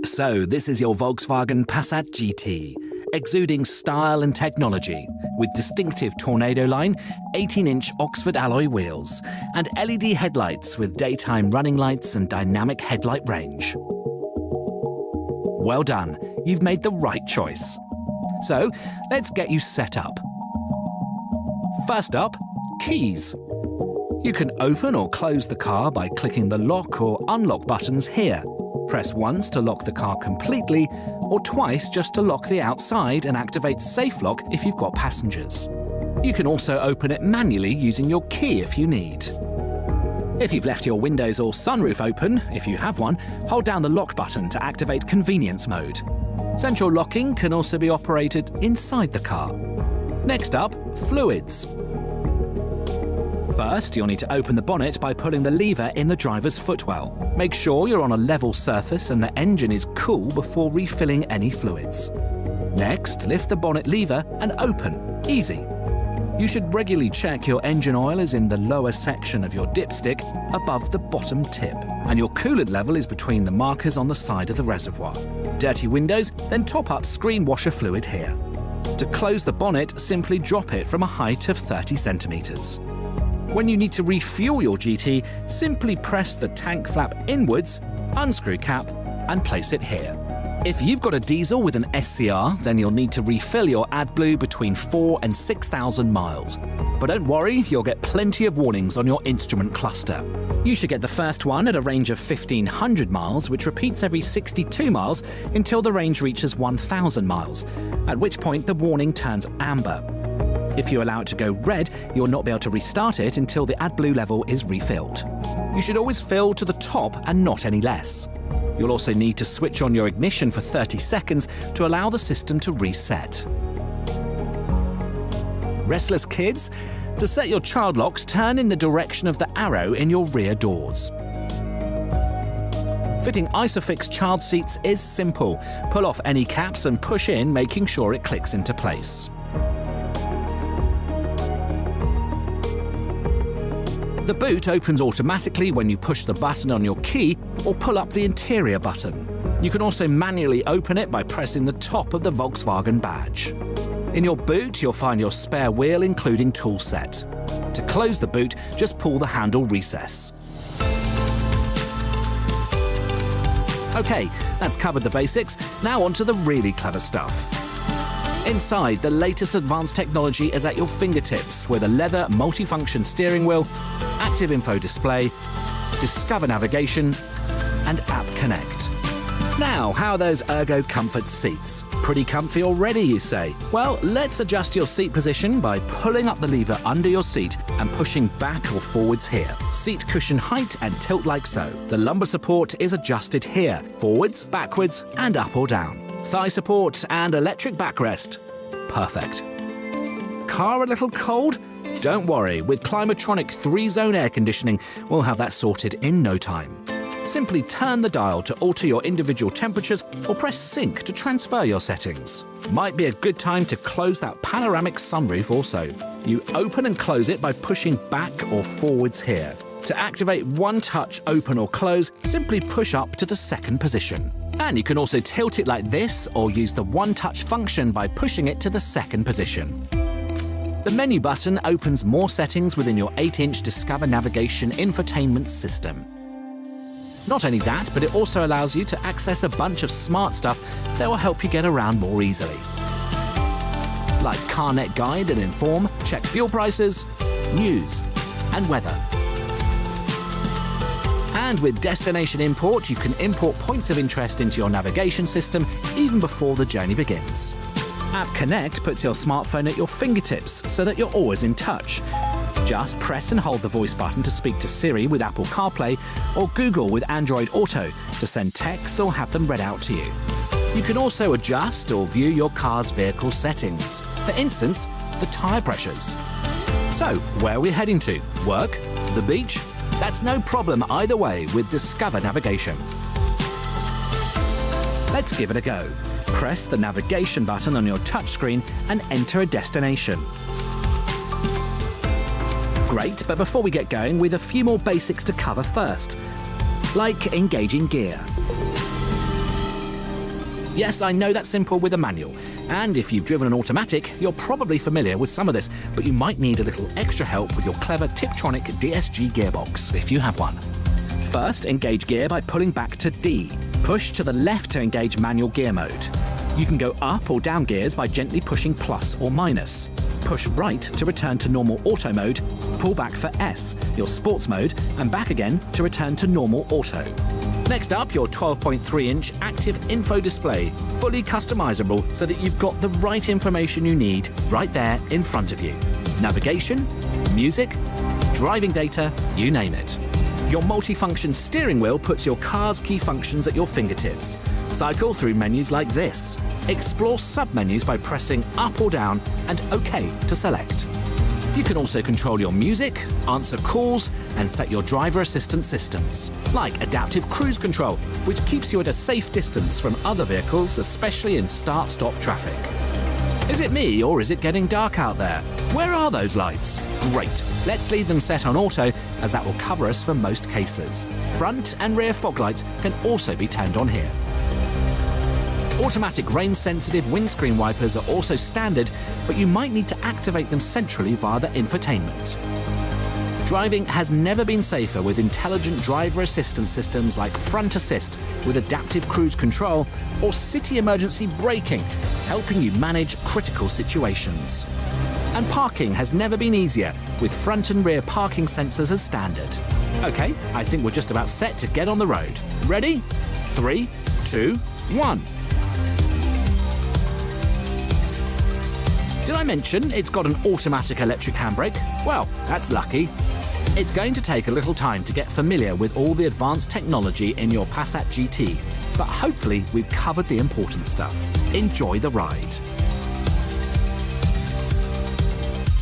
So this is your Volkswagen Passat GT, exuding style and technology, with distinctive Tornado line, 18-inch Oxford alloy wheels, and LED headlights with daytime running lights and dynamic headlight range. Well done, you've made the right choice. So let's get you set up. First up, keys. You can open or close the car by clicking the lock or unlock buttons here. Press once to lock the car completely, or twice just to lock the outside and activate Safe Lock if you've got passengers. You can also open it manually using your key if you need. If you've left your windows or sunroof open, if you have one, hold down the lock button to activate convenience mode. Central locking can also be operated inside the car. Next up, fluids. First, you'll need to open the bonnet by pulling the lever in the driver's footwell. Make sure you're on a level surface and the engine is cool before refilling any fluids. Next, lift the bonnet lever and open. Easy. You should regularly check your engine oil is in the lower section of your dipstick above the bottom tip, and your coolant level is between the markers on the side of the reservoir. Dirty windows, then top up screen washer fluid here. To close the bonnet, simply drop it from a height of 30 centimeters. When you need to refuel your GT, simply press the tank flap inwards, unscrew cap, and place it here. If you've got a diesel with an SCR, then you'll need to refill your AdBlue between 4,000 and 6,000 miles. But don't worry, you'll get plenty of warnings on your instrument cluster. You should get the first one at a range of 1,500 miles, which repeats every 62 miles until the range reaches 1,000 miles, at which point the warning turns amber. If you allow it to go red, you'll not be able to restart it until the AdBlue level is refilled. You should always fill to the top and not any less. You'll also need to switch on your ignition for 30 seconds to allow the system to reset. Restless kids? To set your child locks, turn in the direction of the arrow in your rear doors. Fitting Isofix child seats is simple. Pull off any caps and push in, making sure it clicks into place. The boot opens automatically when you push the button on your key or pull up the interior button. You can also manually open it by pressing the top of the Volkswagen badge. In your boot, you'll find your spare wheel including tool set. To close the boot, just pull the handle recess. Okay, that's covered the basics. Now on to the really clever stuff. Inside, the latest advanced technology is at your fingertips with a leather multifunction steering wheel, active info display, Discover navigation, and App Connect. Now, how are those Ergo Comfort seats? Pretty comfy already, you say? Well, let's adjust your seat position by pulling up the lever under your seat and pushing back or forwards here. Seat cushion height and tilt like so. The lumbar support is adjusted here, forwards, backwards, and up or down. Thigh support and electric backrest. Perfect. Car a little cold? Don't worry, with Climatronic 3-zone air conditioning, we'll have that sorted in no time. Simply turn the dial to alter your individual temperatures or press sync to transfer your settings. Might be a good time to close that panoramic sunroof also. You open and close it by pushing back or forwards here. To activate one-touch open or close, simply push up to the second position. And you can also tilt it like this or use the one-touch function by pushing it to the second position. The menu button opens more settings within your 8-inch Discover navigation infotainment system. Not only that, but it also allows you to access a bunch of smart stuff that will help you get around more easily. Like CarNet Guide and Inform, check fuel prices, news, and weather. And with Destination Import, you can import points of interest into your navigation system even before the journey begins. App Connect puts your smartphone at your fingertips so that you're always in touch. Just press and hold the voice button to speak to Siri with Apple CarPlay or Google with Android Auto to send texts or have them read out to you. You can also adjust or view your car's vehicle settings. For instance, the tyre pressures. So, where are we heading to? Work? The beach? That's no problem either way with Discover navigation. Let's give it a go. Press the navigation button on your touchscreen and enter a destination. Great, but before we get going, we've a few more basics to cover first, like engaging gear. Yes, I know that's simple with a manual. And if you've driven an automatic, you're probably familiar with some of this, but you might need a little extra help with your clever Tiptronic DSG gearbox, if you have one. First, engage gear by pulling back to D. Push to the left to engage manual gear mode. You can go up or down gears by gently pushing plus or minus. Push right to return to normal auto mode, pull back for S, your sports mode, and back again to return to normal auto. Next up, your 12.3-inch active info display, fully customizable so that you've got the right information you need right there in front of you. Navigation, music, driving data, you name it. Your multifunction steering wheel puts your car's key functions at your fingertips. Cycle through menus like this. Explore sub-menus by pressing up or down and OK to select. You can also control your music, answer calls, and set your driver assistance systems, like adaptive cruise control, which keeps you at a safe distance from other vehicles, especially in start-stop traffic. Is it me, or is it getting dark out there? Where are those lights? Great, let's leave them set on auto, as that will cover us for most cases. Front and rear fog lights can also be turned on here. Automatic rain-sensitive windscreen wipers are also standard, but you might need to activate them centrally via the infotainment. Driving has never been safer with intelligent driver assistance systems like front assist with adaptive cruise control or city emergency braking, helping you manage critical situations. And parking has never been easier with front and rear parking sensors as standard. Okay, I think we're just about set to get on the road. Ready? 3, 2, 1. Did I mention it's got an automatic electric handbrake? Well, that's lucky. It's going to take a little time to get familiar with all the advanced technology in your Passat GT, but hopefully we've covered the important stuff. Enjoy the ride.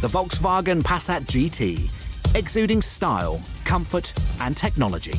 The Volkswagen Passat GT, exuding style, comfort and technology.